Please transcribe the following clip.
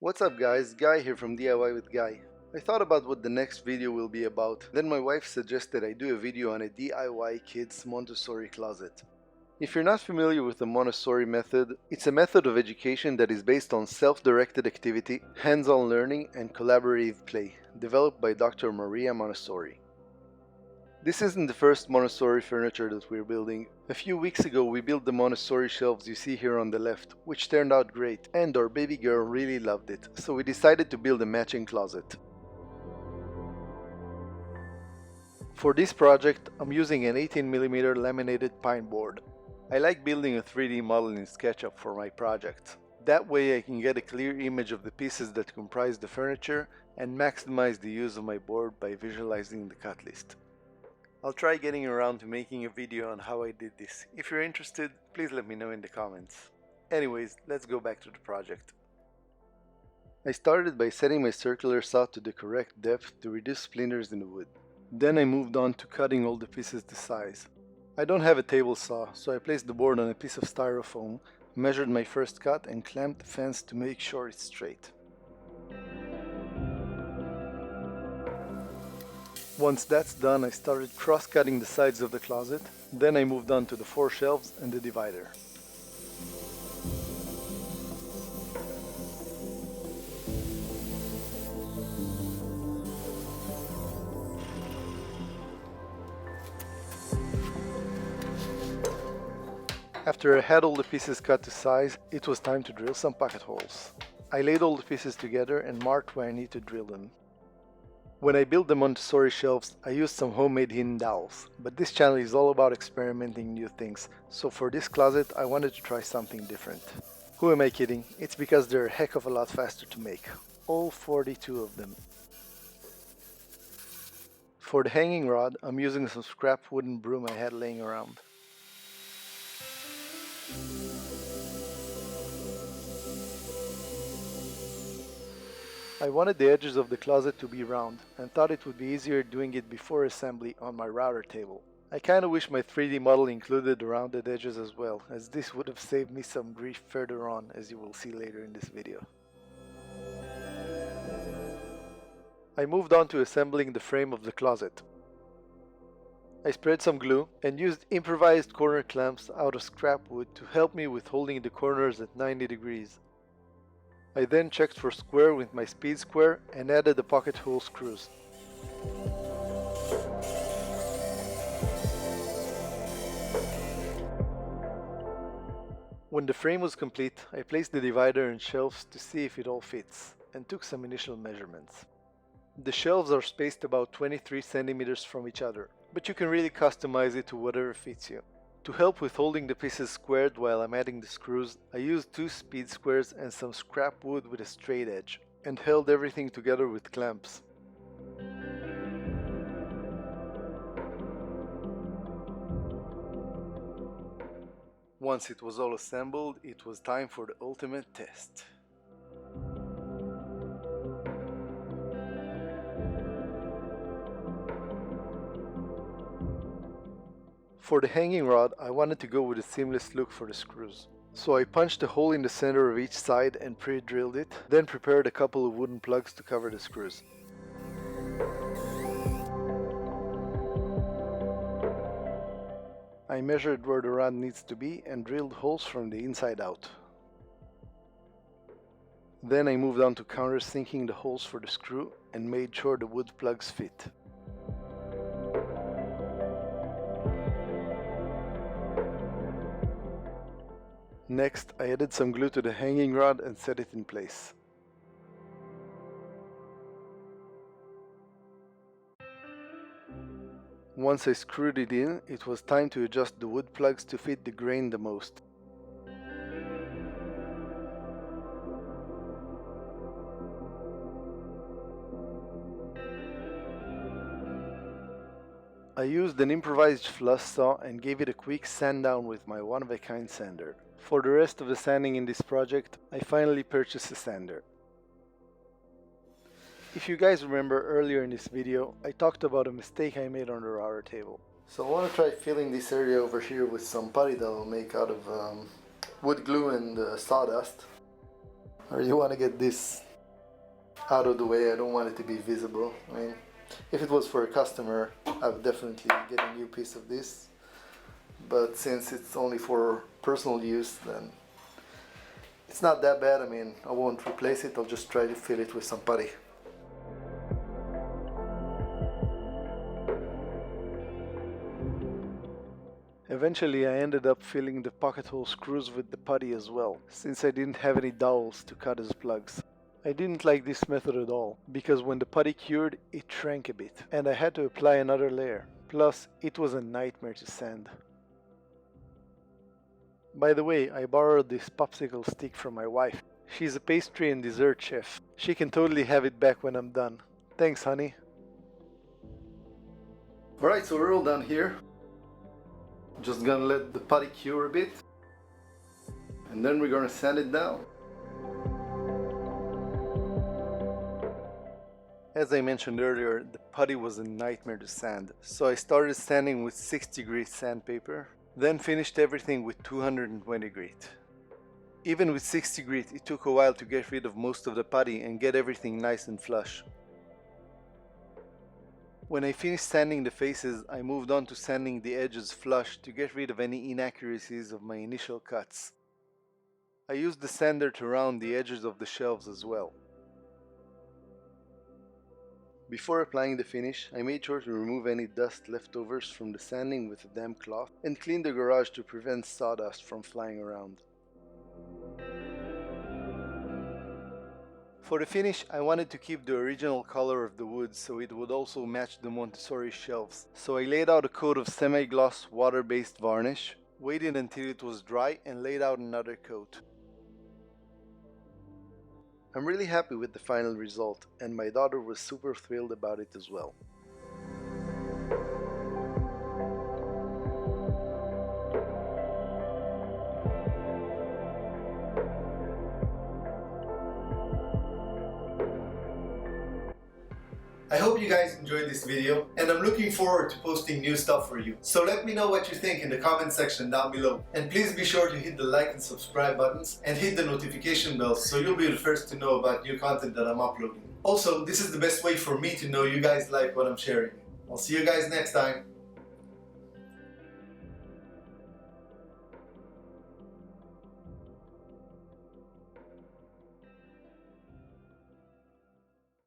What's up guys, Guy here from DIY with Guy. I thought about what the next video will be about, then my wife suggested I do a video on a DIY kids Montessori closet. If you're not familiar with the Montessori method, it's a method of education that is based on self-directed activity, hands-on learning, and collaborative play, developed by Dr. Maria Montessori. This isn't the first Montessori furniture that we're building. A few weeks ago we built the Montessori shelves you see here on the left, which turned out great, and our baby girl really loved it, so we decided to build a matching closet. For this project, I'm using an 18mm laminated pine board. I like building a 3D model in SketchUp for my projects. That way I can get a clear image of the pieces that comprise the furniture and maximize the use of my board by visualizing the cut list. I'll try getting around to making a video on how I did this. If you're interested, please let me know in the comments. Anyways, let's go back to the project. I started by setting my circular saw to the correct depth to reduce splinters in the wood. Then I moved on to cutting all the pieces to size. I don't have a table saw, so I placed the board on a piece of styrofoam, measured my first cut and clamped the fence to make sure it's straight. Once that's done, I started cross-cutting the sides of the closet, then I moved on to the 4 shelves and the divider. After I had all the pieces cut to size, it was time to drill some pocket holes. I laid all the pieces together and marked where I need to drill them. When I built the Montessori shelves, I used some homemade hidden dowels, but this channel is all about experimenting new things, so for this closet I wanted to try something different. Who am I kidding? It's because they're a heck of a lot faster to make. All 42 of them. For the hanging rod, I'm using some scrap wooden broom I had laying around. I wanted the edges of the closet to be round and thought it would be easier doing it before assembly on my router table. I kinda wish my 3D model included the rounded edges as well, as this would have saved me some grief further on, as you will see later in this video. I moved on to assembling the frame of the closet. I spread some glue and used improvised corner clamps out of scrap wood to help me with holding the corners at 90 degrees. I then checked for square with my speed square and added the pocket hole screws. When the frame was complete, I placed the divider and shelves to see if it all fits, and took some initial measurements. The shelves are spaced about 23 centimeters from each other, but you can really customize it to whatever fits you. To help with holding the pieces squared while I'm adding the screws, I used 2 speed squares and some scrap wood with a straight edge, and held everything together with clamps. Once it was all assembled, it was time for the ultimate test. For the hanging rod, I wanted to go with a seamless look for the screws. So I punched a hole in the center of each side and pre-drilled it, then prepared a couple of wooden plugs to cover the screws. I measured where the rod needs to be and drilled holes from the inside out. Then I moved on to countersinking the holes for the screw and made sure the wood plugs fit. Next, I added some glue to the hanging rod and set it in place. Once I screwed it in, it was time to adjust the wood plugs to fit the grain the most. I used an improvised flush saw and gave it a quick sand down with my one-of-a-kind sander. For the rest of the sanding in this project, I finally purchased a sander. If you guys remember earlier in this video, I talked about a mistake I made on the router table. So I want to try filling this area over here with some putty that I'll make out of wood glue and sawdust. I really want to get this out of the way. I don't want it to be visible. I mean, if it was for a customer, I would definitely get a new piece of this. But since it's only for personal use, then it's not that bad. I mean, I won't replace it. I'll just try to fill it with some putty. Eventually I ended up filling the pocket hole screws with the putty as well, since I didn't have any dowels to cut as plugs. I didn't like this method at all, because when the putty cured, it shrank a bit, and I had to apply another layer. Plus, it was a nightmare to sand. By the way, I borrowed this popsicle stick from my wife. She's a pastry and dessert chef. She can totally have it back when I'm done. Thanks, honey. Alright, so we're all done here. Just gonna let the putty cure a bit, and then we're gonna sand it down. As I mentioned earlier, the putty was a nightmare to sand, so I started sanding with 60 grit sandpaper, then finished everything with 220 grit. Even with 60 grit, it took a while to get rid of most of the putty and get everything nice and flush. When I finished sanding the faces, I moved on to sanding the edges flush to get rid of any inaccuracies of my initial cuts. I used the sander to round the edges of the shelves as well. Before applying the finish, I made sure to remove any dust leftovers from the sanding with a damp cloth and clean the garage to prevent sawdust from flying around. For the finish, I wanted to keep the original color of the wood so it would also match the Montessori shelves. So I laid out a coat of semi-gloss water-based varnish, waited until it was dry and laid out another coat. I'm really happy with the final result, and my daughter was super thrilled about it as well. I hope you guys enjoyed this video, and I'm looking forward to posting new stuff for you. So let me know what you think in the comment section down below. And please be sure to hit the like and subscribe buttons and hit the notification bell so you'll be the first to know about new content that I'm uploading. Also, this is the best way for me to know you guys like what I'm sharing. I'll see you guys next time.